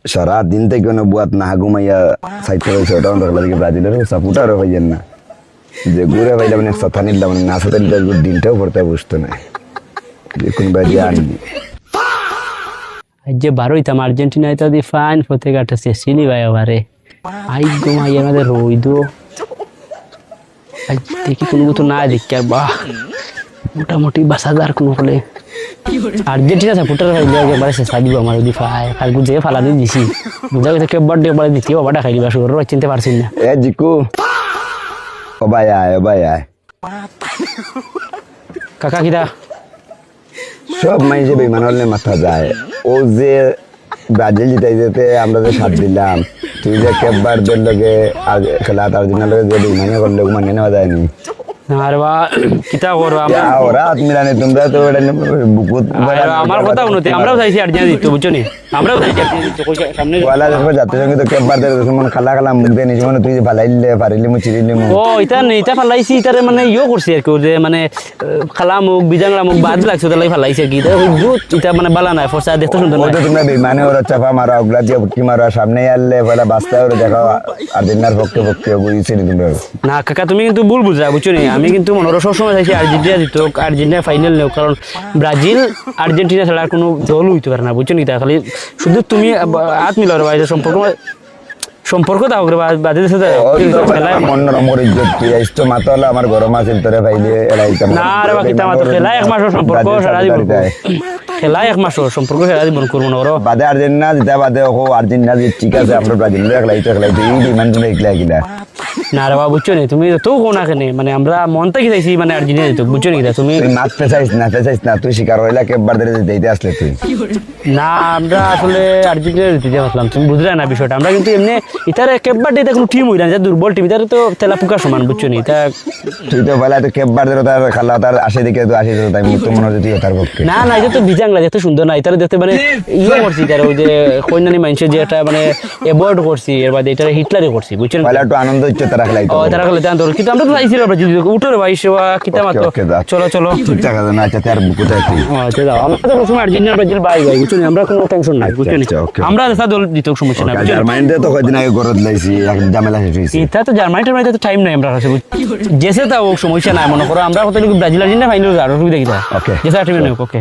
সারা দিন থেকে কোনো বুয়াত না ঘুমাইয়া সাইতে হয়েছে ওটাও দেখলা দেখি ব্রাজিলের সাপোর্টারও হইয়েন না যে ঘুরে পাইলে মানে সাথা নিলাম মানে না সাথে নিলে দিনটাও পড়তে বুঝতো না যে কোন বাজে আনবি যে বারোইতাম আর্জেন্টিনা এটা দি ফাইন ফতে কাটাছে সিলি ভাই আবারে আই ঘুমাই আমাদের রইদো দেখি কোনো মতো না দেখি আর বাহ মোটামুটি 20,000 কোনো হলে আর্জেন্টিনা সাপোর্টার হইলে একবারে শেষ দিব আমার যদি ফাই আর গুজে ফালা দিয়ে দিছি বুঝা গেছে কেবল ডে বলে দিতি বাবাটা খাই দিবা শুরু চিনতে পারছিস না এ জিকু ও ভাই আয় কাকা কিরা সব মাইজে বেমান হলে মাথা যায় ও যে ব্রাজিল জিতাই যেতে আমরা যে সাথ দিলাম তুই যে কেববারদের লগে আর খেলা আর্জেন্টিনার লগে যে বেমানি করলে মানে নেওয়া যায়নি আর বা কিতা করবা ওরা মিলানে তোমরা তো এটা বুকুত আমার কথা উন্নতি আমরাও চাইছি আর্জেন্টিনা জিততো বুঝছো নি আমরাও চাইছি আর্জেন্টিনা জিততো সামনে ওয়ালা দেখো জাতীয় সঙ্গীত কেববারদের মানে খালা খালা মুখ দিয়ে নিজ মানে তুই যে ফালাইলে পারিলে মু চিরিলে মু ও এটা ফালাইছি ইতারে মানে ইয়ে করছি আর কি যে মানে খালা মুখ বিজাংলা মুখ বাদ লাগছে তাই ফালাইছে কি এটা মানে বালা নাই ফরসা দেখতে সুন্দর ওটা তোমরা বেমানে ওরা চাপা মারা ওগুলা দিয়ে ফুটকি মারা সামনে আনলে পয়লা বাস্তা ওরা দেখো আর্জেন্টিনার পক্ষে বুঝিছে নি তোমরা না কাকা তুমি কিন্তু ভুল বুঝা বুঝছো নি আমি কিন্তু মনে সবসময় চাইছি আর্জেন্টিনা জিতুক আর্জেন্টিনা ফাইনাল নেও কারণ ব্রাজিল আর্জেন্টিনা ছাড়া আর কোনো দল হইতে পারে না বুঝছো নি তা খালি শুধু তুমি হাত মিলাও ভাই সম্পর্ক দাও বাদে মাথা হলো আমার গরম আছে তোরে ভাইলে না রে বাকি তামাতো খেলা এক মাসের সম্পর্ক সারা জীবন খেলা এক মাসের সম্পর্ক সারা জীবন করবো না ওরা বাদে আর্জেন্টিনা জিতা বাদে ও আর্জেন্টিনা ঠিক আছে আমরা ব্রাজিল খেলাইতে এই বিমান তুমি একলা কিনা না রে বাবা বুঝছো নি তুমি তো কোনা কেনে মানে আমরা মন থেকে চাইছি মানে আর্জেন্টিনা জিতুক বুঝছো নি তুমি মারতে চাইছ না তুই শিকার হইলা কেববার ধরে দিতে আসলে তুই না আমরা আসলে আর্জেন্টিনা জিতে আসলাম তুমি বুঝলে না বিষয়টা আমরা কিন্তু এমনি ইতারে কেববার দিতে কোনো টিম হইলা যা দুর্বল টিম ইতারে তো তেলা পোকা সমান বুঝছো নি তা তুই তো বলা তো কেববার ধরে তার খালা তার আসে দিকে তো আসে তাই তো মনে হচ্ছে তার পক্ষে না এটা তো বিজাংলা এত সুন্দর না ইতারে দেখতে মানে ইয়ে করছি তার ওই যে কইনানি মানুষের যে একটা মানে অ্যাভয়েড করছি এর বাদে এটা হিটলারে করছি বুঝছো না বলা একটু আনন্দ হচ্ছে তারা খেলাইতো তারা খেলে জানতো কিন্তু আমরা তো চাইছিলাম আমরা যদি উঠো রে ভাই সেবা কিতা মাত্র চলো ঠিকঠাক আছে না আচ্ছা তার কোথায় তুই আচ্ছা দাও আমরা তো প্রথমে আর্জেন্টিনা ব্রাজিল বাই বুঝছো না আমরা কোনো টেনশন নাই বুঝছো না আমরা দেখা দল জিতক সমস্যা নাই জার্মানিতে তো কয়দিন আগে গরদ লাইছি ঝামেলা শেষ হইছে এটা তো জার্মানিটার মধ্যে তো টাইম নাই আমরা কাছে যেসে তাও সমস্যা নাই মনে করো আমরা কত ব্রাজিল আর্জেন্টিনা ফাইনাল আর অসুবিধা কি ওকে যেসে টাইম নাই ওকে